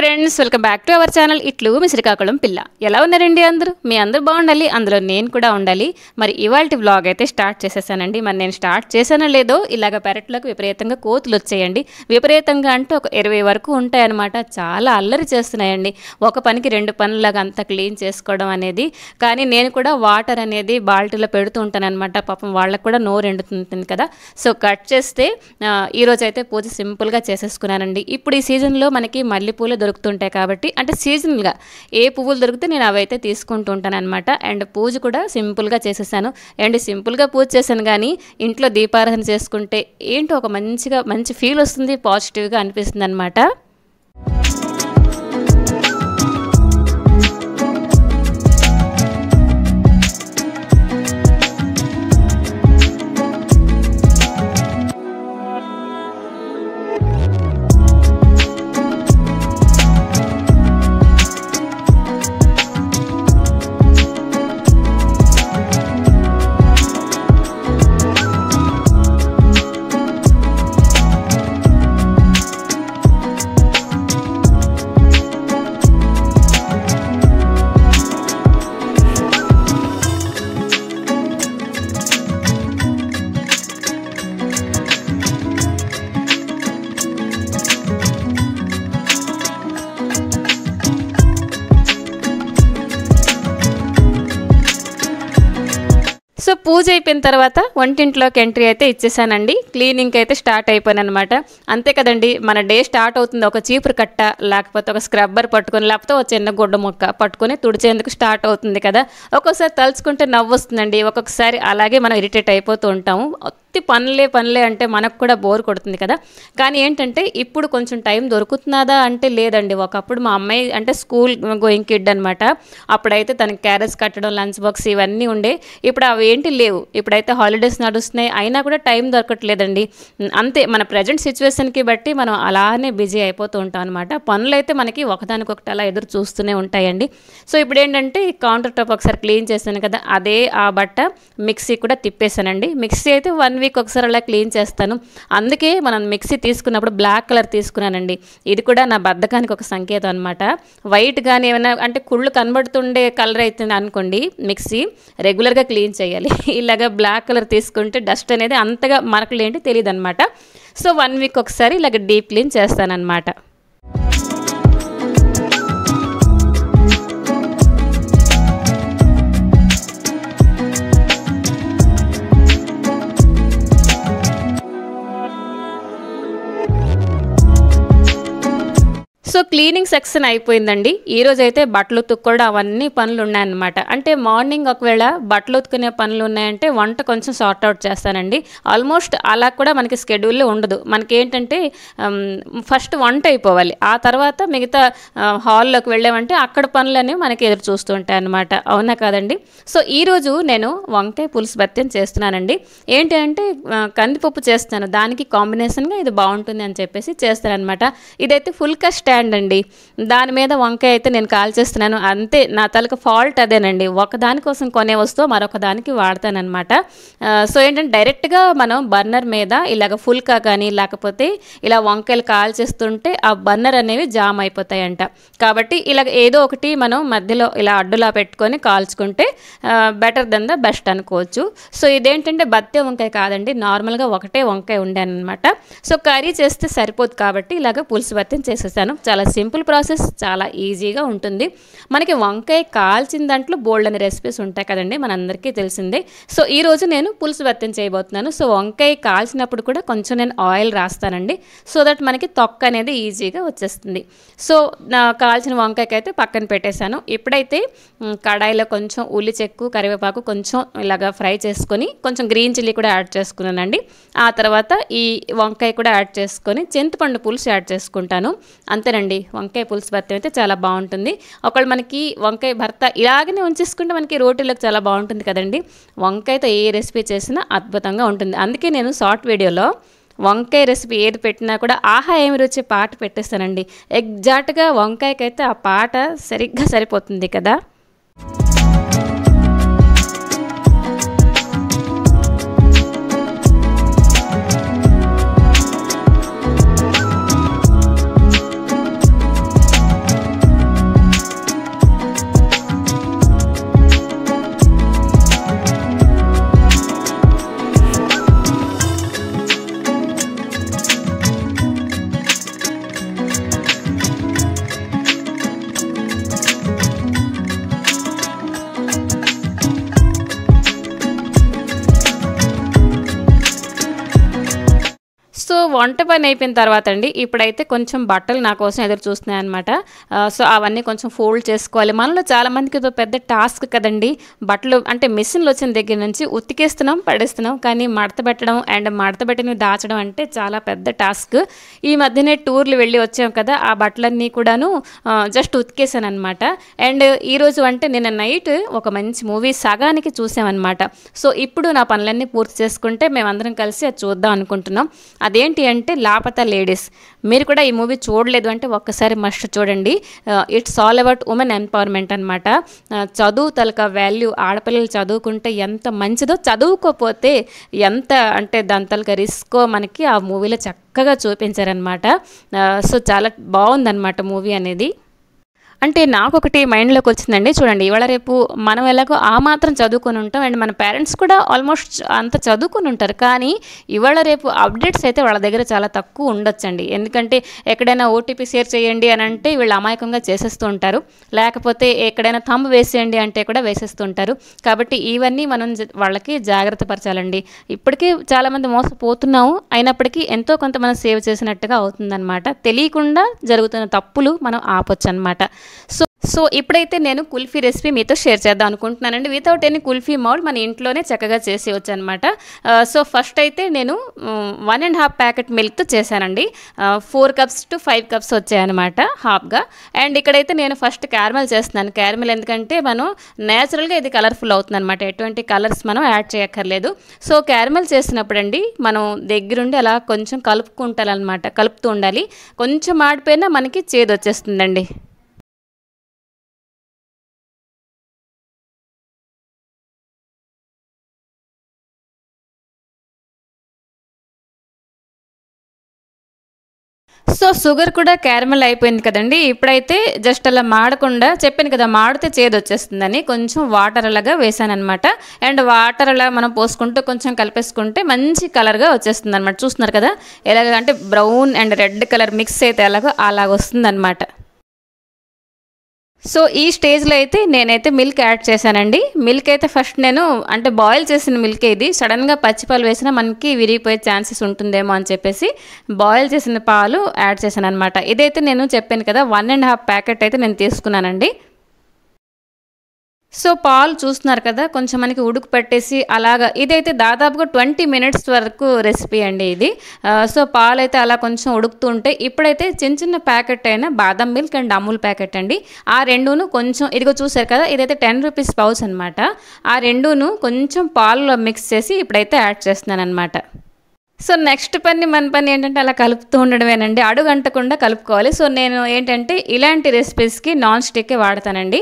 Friends, welcome back to our channel ఇట్లు మీ శ్రీకాకుళం పిల్ల. ఎలా ఉన్నారండి అందరూ? మీ అందరూ బాగుండాలి, అందులో నేను కూడా ఉండాలి. మరి ఇవాల్టి వ్లాగ్ అయితే స్టార్ట్ చేసేసానండి. మరి నేను స్టార్ట్ చేశానో లేదో ఇలాగ పెరట్లోకి విపరీతంగా కోతులు వచ్చాయండి. విపరీతంగా అంటే ఒక 20 వరకు ఉంటాయన్నమాట. చాలా అల్లరి చేస్తున్నాయండి. ఒక పనికి 2 పనులాగా అంతా క్లీన్ చేసుకోవడం అనేది. కానీ నేను కూడా వాటర్ అనేది బాల్టీలో పెడుతూ ఉంటానన్నమాట. పాపం వాళ్ళకు కూడా నోరు ఎండుతుంది కదా. సో కట్ చేస్తే ఈరోజు అయితే పూజ సింపుల్గా చేసేసుకున్నానండి. ఇప్పుడు ఈ సీజన్లో మనకి మల్లెపూలు దొరుకుతుంటాయి కాబట్టి, అంటే సీజనల్గా ఏ పువ్వులు దొరికితే నేను అవైతే తీసుకుంటూ ఉంటాను అనమాట. అండ్ పూజ కూడా సింపుల్గా చేసేసాను. అండ్ సింపుల్గా పూజ చేశాను, కానీ ఇంట్లో దీపారాధన చేసుకుంటే ఏంటో ఒక మంచి ఫీల్ వస్తుంది, పాజిటివ్గా అనిపిస్తుంది అనమాట. సో పూజ అయిపోయిన తర్వాత వంటింట్లోకి ఎంట్రీ అయితే ఇచ్చేసానండి. క్లీనింగ్ అయితే స్టార్ట్ అయిపోయాను అనమాట. అంతే కదండి, మన డే స్టార్ట్ అవుతుంది. ఒక చీపురు కట్ట లేకపోతే ఒక స్క్రబ్బర్ పట్టుకొని, లేకపోతే ఒక చిన్న గుడ్డ ముక్క పట్టుకొని తుడిచేందుకు స్టార్ట్ అవుతుంది కదా. ఒక్కోసారి తలుచుకుంటే నవ్వు వస్తుందండి, ఒక్కొక్కసారి అలాగే మనం ఇరిటేట్ అయిపోతూ ఉంటాము. పనులే అంటే మనకు కూడా బోర్ కొడుతుంది కదా. కానీ ఏంటంటే ఇప్పుడు కొంచెం టైం దొరుకుతున్నదా అంటే లేదండి. ఒకప్పుడు మా అమ్మాయి అంటే స్కూల్ గోయింగ్ కిడ్ అనమాట. అప్పుడైతే తనకి క్యారేజ్ కట్టడం, లంచ్ బాక్స్ ఇవన్నీ ఉండే. ఇప్పుడు అవి ఏంటి లేవు. ఇప్పుడైతే హాలిడేస్ నడుస్తున్నాయి, అయినా కూడా టైం దొరకట్లేదండి. అంతే, మన ప్రజెంట్ సిచ్యువేషన్కి బట్టి మనం అలానే బిజీ అయిపోతూ ఉంటాం అనమాట. పనులు అయితే మనకి ఒకదానికొకటి అలా ఎదురు చూస్తూనే ఉంటాయండి. సో ఇప్పుడు ఏంటంటే కౌంటర్ టాప్ ఒకసారి క్లీన్ చేశాను కదా, అదే ఆ బట్ట మిక్సీ కూడా తిప్పేశానండి. మిక్సీ అయితే 1 వీక్ ఒకసారి అలా క్లీన్ చేస్తాను. అందుకే మనం మిక్సీ తీసుకున్నప్పుడు బ్లాక్ కలర్ తీసుకున్నానండి. ఇది కూడా నా బద్ధకానికి ఒక సంకేతం అనమాట. వైట్ కానీ ఏమైనా అంటే కుళ్ళు కనబడుతుండే కలర్ అయితే అనుకోండి, మిక్సీ రెగ్యులర్గా క్లీన్ చేయాలి. ఇలాగ బ్లాక్ కలర్ తీసుకుంటే డస్ట్ అనేది అంతగా మరకలు ఏంటి తెలియదు అనమాట. సో 1 వీక్ ఒకసారి ఇలాగ డీప్ క్లీన్ చేస్తానన్నమాట. సో క్లీనింగ్ సెక్షన్ అయిపోయిందండి. ఈరోజు అయితే బట్టలు ఉతుక్కోవడం అవన్నీ పనులు ఉన్నాయన్నమాట. అంటే మార్నింగ్ ఒకవేళ బట్టలు ఉతుకునే పనులు ఉన్నాయంటే వంట కొంచెం సార్ట్ అవుట్ చేస్తానండి. ఆల్మోస్ట్ అలా కూడా మనకి స్కెడ్యూల్లో ఉండదు. మనకి ఏంటంటే ఫస్ట్ వంట అయిపోవాలి, ఆ తర్వాత మిగతా హాల్లోకి వెళ్ళామంటే అక్కడ పనులు అనేవి మనకి ఎదురు చూస్తూ ఉంటాయి అన్నమాట. అవునా కాదండి? సో ఈరోజు నేను వంకాయ పులుసు బత్యం చేస్తున్నానండి. ఏంటి అంటే కందిపప్పు చేస్తాను, దానికి కాంబినేషన్గా ఇది బాగుంటుంది అని చెప్పేసి చేస్తాను అనమాట. ఇదైతే ఫుల్ కా స్టాండ్ అండి. దాని మీద వంకాయ అయితే నేను కాల్ చేస్తున్నాను. అంతే, నా తలకు ఫాల్ట్ అదేనండి. ఒకదానికోసం కొనే వస్తువు మరొక దానికి వాడతానమాట. సో ఏంటంటే డైరెక్ట్గా మనం బర్నర్ మీద ఇలాగ ఫుల్కా కానీ లేకపోతే ఇలా వంకాయలు కాల్ చేస్తుంటే ఆ బర్నర్ అనేవి జామ్ అయిపోతాయంట. కాబట్టి ఇలాగ ఏదో ఒకటి మనం మధ్యలో ఇలా అడ్డులా పెట్టుకొని కాల్చుకుంటే బెటర్ దెన్ ద బెస్ట్ అనుకోవచ్చు. సో ఇదేంటంటే బత్తే వంకాయ కాదండి, నార్మల్గా ఒకటే వంకాయ ఉండానమాట. సో కర్రీ చేస్తే సరిపోదు కాబట్టి ఇలాగ పులుసు బత్యం చేసేసాను. చాలా సింపుల్ ప్రాసెస్, చాలా ఈజీగా ఉంటుంది. మనకి వంకాయ కాల్చిన దాంట్లో బోల్డ్ అనే రెసిపీస్ ఉంటాయి కదండి, మనందరికీ తెలిసిందే. సో ఈరోజు నేను పులుసు బత్యం చేయబోతున్నాను. సో వంకాయ కాల్చినప్పుడు కూడా కొంచెం నేను ఆయిల్ రాస్తానండి, సో దట్ మనకి తొక్క అనేది ఈజీగా వచ్చేస్తుంది. సో నా కాల్చిన వంకాయకి అయితే పక్కన పెట్టేశాను. ఇప్పుడైతే కడాయిలో కొంచెం ఉల్లి చెక్కు, కరివేపాకు కొంచెం ఇలాగా ఫ్రై చేసుకొని కొంచెం గ్రీన్ చిల్లీ కూడా యాడ్ చేసుకున్నానండి. ఆ తర్వాత ఈ వంకాయ కూడా యాడ్ చేసుకొని చింతపండు పులుసు యాడ్ చేసుకుంటాను. అంతేనండి, వంకాయ పులుసు బత్యం అయితే చాలా బాగుంటుంది. ఒకవేళ మనకి వంకాయ భర్త ఇలాగనే ఉంచేసుకుంటే మనకి రోటీలకు చాలా బాగుంటుంది కదండి. వంకాయతో ఏ రెసిపీ చేసినా అద్భుతంగా ఉంటుంది. అందుకే నేను షార్ట్ వీడియోలో వంకాయ రెసిపీ ఏది పెట్టినా కూడా ఆహా ఏమి రుచి పాట పెట్టేస్తానండి. ఎగ్జాక్ట్గా వంకాయకైతే ఆ పాట సరిగ్గా సరిపోతుంది కదా. వంట పని అయిపోయిన తర్వాత అండి ఇప్పుడైతే కొంచెం బట్టలు నా కోసం ఎదురు చూస్తున్నాయి అనమాట. సో అవన్నీ కొంచెం ఫోల్డ్ చేసుకోవాలి. మనలో చాలామందికి ఇదో పెద్ద టాస్క్ కదండి. బట్టలు అంటే మిషన్లు వచ్చిన దగ్గర నుంచి ఉతికేస్తున్నాం, పడేస్తున్నాం, కానీ మడత పెట్టడం అండ్ మడత పెట్టినవి దాచడం అంటే చాలా పెద్ద టాస్క్. ఈ మధ్యనే టూర్లు వెళ్ళి వచ్చాం కదా, ఆ బట్టలన్నీ కూడాను జస్ట్ ఉతికేసాను అనమాట. అండ్ ఈరోజు అంటే నిన్న నైట్ ఒక మంచి మూవీ సగానికి చూసామన్నమాట. సో ఇప్పుడు నా పనులన్నీ పూర్తి చేసుకుంటే మేమందరం కలిసి అది చూద్దాం అనుకుంటున్నాం. అదేంటి అంటే లాపతా లేడీస్. మీరు కూడా ఈ మూవీ చూడలేదు అంటే ఒక్కసారి మస్ట్ చూడండి. It's all about women empowerment అనమాట. చదువు తలక వాల్యూ, ఆడపిల్లలు చదువుకుంటే ఎంత మంచిదో, చదువుకోపోతే ఎంత అంటే దాని తలక రిస్కో మనకి ఆ మూవీలో చక్కగా చూపించారనమాట. సో చాలా బాగుందన్నమాట మూవీ అనేది. అంటే నాకొకటి మైండ్లోకి వచ్చిందండి. చూడండి, ఇవాళ రేపు మనం ఎలాగో ఆ మాత్రం చదువుకొని ఉంటాం అండ్ మన పేరెంట్స్ కూడా ఆల్మోస్ట్ అంత చదువుకొని ఉంటారు, కానీ ఇవాళ రేపు అప్డేట్స్ అయితే వాళ్ళ దగ్గర చాలా తక్కువ ఉండొచ్చండి. ఎందుకంటే ఎక్కడైనా ఓటీపీ షేర్ చేయండి అని అంటే వీళ్ళు అమాయకంగా చేసేస్తూ ఉంటారు, లేకపోతే ఎక్కడైనా థంబ్ వేసేయండి అంటే కూడా వేసేస్తూ ఉంటారు. కాబట్టి ఇవన్నీ మనం వాళ్ళకి జాగ్రత్త పరచాలండి. ఇప్పటికీ చాలామంది మోసపోతున్నాము, అయినప్పటికీ ఎంతో కొంత మనం సేవ్ చేసినట్టుగా అవుతుందన్నమాట. తెలియకుండా జరుగుతున్న తప్పులు మనం ఆపొచ్చు అనమాట. సో ఇప్పుడైతే నేను కుల్ఫీ రెసిపీ మీతో షేర్ చేద్దాం అనుకుంటున్నానండి. వితౌట్ ఎనీ కుల్ఫీ మౌల్డ్ మన ఇంట్లోనే చక్కగా చేసేయచ్చు అనమాట. సో ఫస్ట్ అయితే నేను 1.5 ప్యాకెట్ మిల్క్తో చేశానండి. 4 కప్స్ టు 5 కప్స్ వచ్చాయన్నమాట హాఫ్గా. అండ్ ఇక్కడైతే నేను ఫస్ట్ క్యారమెల్ చేస్తున్నాను. క్యారమెల్ ఎందుకంటే మనం నేచురల్గా ఇది కలర్ఫుల్ అవుతుంది అనమాట, ఎటువంటి కలర్స్ మనం యాడ్ చేయక్కర్లేదు. సో క్యారమెల్ చేసినప్పుడు అండి మనం దగ్గరుండి అలా కొంచెం కలుపుతూ ఉండాలి. కొంచెం మాడిపోయినా మనకి చేదు వచ్చేస్తుందండి. సో షుగర్ కూడా క్యారమెల్ అయిపోయింది కదండి. ఇప్పుడైతే జస్ట్ అలా మాడకుండా, చెప్పాను కదా మాడితే చేదు వచ్చేస్తుందని, కొంచెం వాటర్ అలాగా వేసానమాట. అండ్ వాటర్ అలా మనం పోసుకుంటూ కొంచెం కలిపేసుకుంటే మంచి కలర్గా వచ్చేస్తుంది అనమాట. చూస్తున్నారు కదా ఎలాగ అంటే brown and red colour mix అయితే అలాగ వస్తుంది అనమాట. సో ఈ స్టేజ్లో అయితే నేనైతే మిల్క్ యాడ్ చేశానండి. మిల్క్ అయితే ఫస్ట్ నేను అంటే బాయిల్ చేసిన మిల్క్, ఇది సడన్గా పచ్చిపాలు వేసినా మనకి విరిగిపోయే ఛాన్సెస్ ఉంటుందేమో అని చెప్పేసి బాయిల్ చేసిన పాలు యాడ్ చేశాను అనమాట. ఇదైతే నేను చెప్పాను కదా 1.5 ప్యాకెట్ అయితే నేను తీసుకున్నానండి. సో పాలు చూస్తున్నారు కదా కొంచెం మనకి ఉడుకు పెట్టేసి అలాగా, ఇదైతే దాదాపుగా 20 మినిట్స్ వరకు రెసిపీ అండి ఇది. సో పాలు అయితే అలా కొంచెం ఉడుకుతూ ఉంటే ఇప్పుడైతే చిన్న ప్యాకెట్ అయిన బాదం మిల్క్ అండ్ అమూల్ ప్యాకెట్ అండి, ఆ రెండును కొంచెం ఇదిగో చూసారు కదా, ఇదైతే 10 రూపీస్ పౌచ్ అనమాట. ఆ రెండును కొంచెం పాలలో మిక్స్ చేసి ఇప్పుడైతే యాడ్ చేస్తున్నాను అనమాట. సో నెక్స్ట్ మన పని ఏంటంటే అలా కలుపుతూ ఉండడమేనండి, అడుగంటకుండా కలుపుకోవాలి. సో నేను ఏంటంటే ఇలాంటి రెసిపీస్కి నాన్ స్టిక్కే వాడతానండి.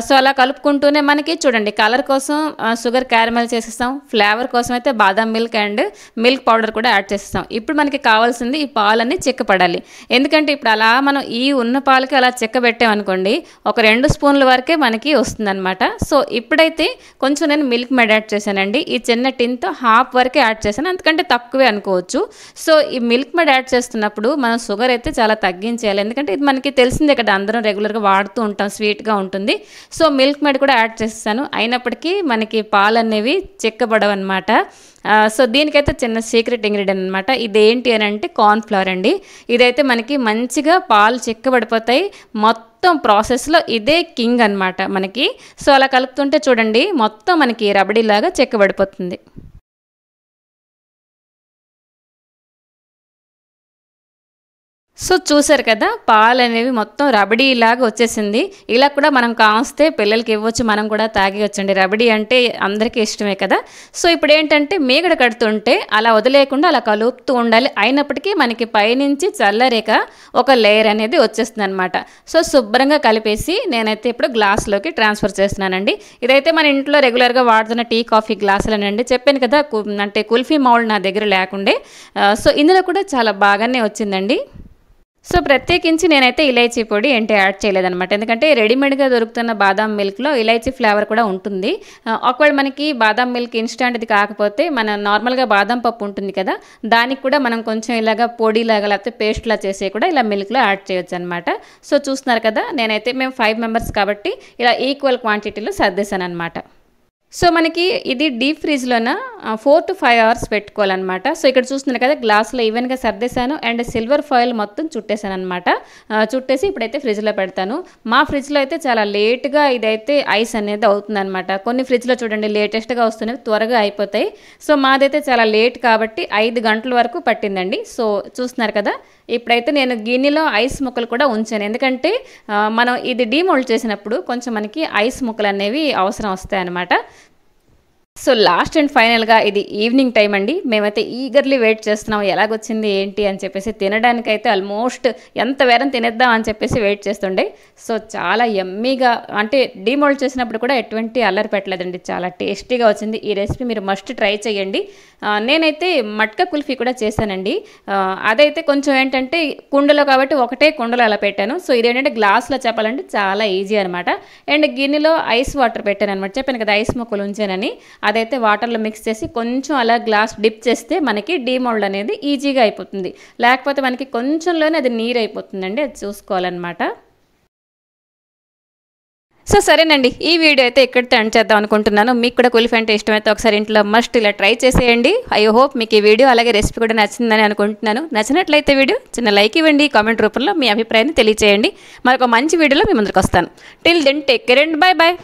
సో అలా కలుపుకుంటూనే మనకి చూడండి కలర్ కోసం షుగర్ క్యారమెల్ చేసేస్తాం, ఫ్లేవర్ కోసం అయితే బాదం మిల్క్ అండ్ మిల్క్ పౌడర్ కూడా యాడ్ చేసేస్తాం. ఇప్పుడు మనకి కావాల్సింది ఈ పాలన్నీ చిక్కపడాలి. ఎందుకంటే ఇప్పుడు అలా మనం ఈ ఉన్న పాలకి అలా చిక్కబెట్టామనుకోండి ఒక 2 స్పూన్ల వరకే మనకి వస్తుందన్నమాట. సో ఇప్పుడైతే కొంచెం నేను మిల్క్ మెడ్ యాడ్ చేశానండి. ఈ చిన్న టిన్తో హాఫ్ వరకే యాడ్ చేశాను, ఎందుకంటే తక్కువే అనుకోవచ్చు. సో ఈ మిల్క్ మెడ్ యాడ్ చేస్తున్నప్పుడు మనం షుగర్ అయితే చాలా తగ్గించేయాలి, ఎందుకంటే ఇది మనకి తెలిసిందే కదా, అందరం రెగ్యులర్గా వాడుతూ ఉంటాం, స్వీట్గా ఉంటుంది. సో మిల్క్ మెడ్ కూడా యాడ్ చేస్తాను, అయినప్పటికీ మనకి పాలు అనేవి చిక్కబడవు అనమాట. సో దీనికైతే చిన్న సీక్రెట్ ఇంగ్రీడియంట్ అనమాట. ఇదేంటి అని అంటే కార్న్ఫ్లవర్ అండి. ఇదైతే మనకి మంచిగా పాలు చిక్కబడిపోతాయి. మొత్తం ప్రాసెస్లో ఇదే కింగ్ అనమాట మనకి. సో అలా కలుపుతుంటే చూడండి మొత్తం మనకి రబడీలాగా చిక్కబడిపోతుంది. సో చూసారు కదా పాలు అనేవి మొత్తం రబడీలాగా వచ్చేసింది. ఇలా కూడా మనం కాస్తే పిల్లలకి ఇవ్వచ్చు, మనం కూడా తాగేయచ్చండి. రబడీ అంటే అందరికీ ఇష్టమే కదా. సో ఇప్పుడు ఏంటంటే మీగడ కడుతుంటే అలా వదిలేయకుండా అలా కలుపుతూ ఉండాలి. అయినప్పటికీ మనకి పైనుంచి చల్లరేక ఒక లేయర్ అనేది వచ్చేస్తుంది అనమాట. సో శుభ్రంగా కలిపేసి నేనైతే ఇప్పుడు గ్లాస్లోకి ట్రాన్స్ఫర్ చేస్తున్నానండి. ఇదైతే మన ఇంట్లో రెగ్యులర్గా వాడుతున్న టీ కాఫీ గ్లాసులనండి. చెప్పాను కదా అంటే కుల్ఫీ మౌల్డ్ నా దగ్గర లేకుండే. సో ఇందులో కూడా చాలా బాగానే వచ్చిందండి. సో ప్రత్యేకించి నేనైతే ఇలైచీ పొడి ఏంటి యాడ్ చేయలేదనమాట, ఎందుకంటే రెడీమేడ్గా దొరుకుతున్న బాదాం మిల్క్లో ఇలైచీ ఫ్లేవర్ కూడా ఉంటుంది. ఒకవేళ మనకి బాదాం మిల్క్ ఇన్స్టాంట్ది కాకపోతే మన నార్మల్గా బాదాం పప్పు ఉంటుంది కదా, దానికి కూడా మనం కొంచెం ఇలాగా పొడిలాగా లేకపోతే పేస్ట్లా చేసి కూడా ఇలా మిల్క్లో యాడ్ చేయొచ్చు అనమాట. సో చూస్తున్నారు కదా నేనైతే మేము 5 మెంబర్స్ కాబట్టి ఇలా ఈక్వల్ క్వాంటిటీలో సర్దేశాను అనమాట. సో మనకి ఇది డీప్ ఫ్రిడ్జ్లోన 4 to 5 అవర్స్ పెట్టుకోవాలన్నమాట. సో ఇక్కడ చూస్తున్నారు కదా గ్లాస్లో ఈవెన్గా సర్దేశాను అండ్ సిల్వర్ ఫాయిల్ మొత్తం చుట్టేసాను అనమాట. చుట్టేసి ఇప్పుడైతే ఫ్రిడ్జ్లో పెడతాను. మా ఫ్రిడ్జ్లో అయితే చాలా లేట్గా ఇదైతే ఐస్ అనేది అవుతుందన్నమాట. కొన్ని ఫ్రిడ్జ్లో చూడండి లేటెస్ట్గా వస్తున్నవి త్వరగా అయిపోతాయి. సో మాదైతే చాలా లేట్ కాబట్టి 5 గంటల వరకు పట్టిందండి. సో చూస్తున్నారు కదా, ఇప్పుడైతే నేను గిన్నెలో ఐస్ ముక్కలు కూడా ఉంచాను. ఎందుకంటే మనం ఇది డీమోల్డ్ చేసినప్పుడు కొంచెం మనకి ఐస్ ముక్కలు అనేవి అవసరం వస్తాయి అన్నమాట. సో లాస్ట్ అండ్ ఫైనల్గా ఇది ఈవినింగ్ టైం అండి. మేమైతే ఈగర్లీ వెయిట్ చేస్తున్నాం ఎలాగొచ్చింది ఏంటి అని చెప్పేసి. తినడానికైతే ఆల్మోస్ట్ ఎంత వేరం తినేద్దాం అని చెప్పేసి వెయిట్ చేస్తుండే. సో చాలా యమ్మీగా, అంటే డీమోల్డ్ చేసినప్పుడు కూడా ఎటువంటి అల్లరి పెట్టలేదండి, చాలా టేస్టీగా వచ్చింది. ఈ రెసిపీ మీరు మస్ట్ ట్రై చేయండి. నేనైతే మట్కా కుల్ఫీ కూడా చేశానండి. అదైతే కొంచెం ఏంటంటే కుండలో కాబట్టి ఒకటే కుండలో అలా పెట్టాను. సో ఇదేంటంటే గ్లాస్లో చెప్పాలంటే చాలా ఈజీ అనమాట. అండ్ గిన్నెలో ఐస్ వాటర్ పెట్టాను అనమాట. చెప్పాను కదా ఐస్ ముక్కలు ఉంచానని. అదైతే వాటర్లో మిక్స్ చేసి కొంచెం అలా గ్లాస్ డిప్ చేస్తే మనకి డీమోల్డ్ అనేది ఈజీగా అయిపోతుంది. లేకపోతే మనకి కొంచెంలోనే అది నీరు అయిపోతుందండి, అది చూసుకోవాలన్నమాట. సో సరేనండి, ఈ వీడియో అయితే ఇక్కడితో ఎండ్ చేద్దాం అనుకుంటున్నాను. మీకు కూడా కుల్ఫీ అంటే ఇష్టమైతే ఒకసారి ఇంట్లో మస్ట్ ఇలా ట్రై చేసేయండి. ఐ హోప్ మీకు ఈ వీడియో అలాగే రెసిపీ కూడా నచ్చిందని అనుకుంటున్నాను. నచ్చినట్లయితే వీడియో చిన్న లైక్ ఇవ్వండి, కామెంట్ రూపంలో మీ అభిప్రాయాన్ని తెలియచేయండి. మరొక మంచి వీడియోలో మీ ముందుకు వస్తాను. Till then take care and bye bye.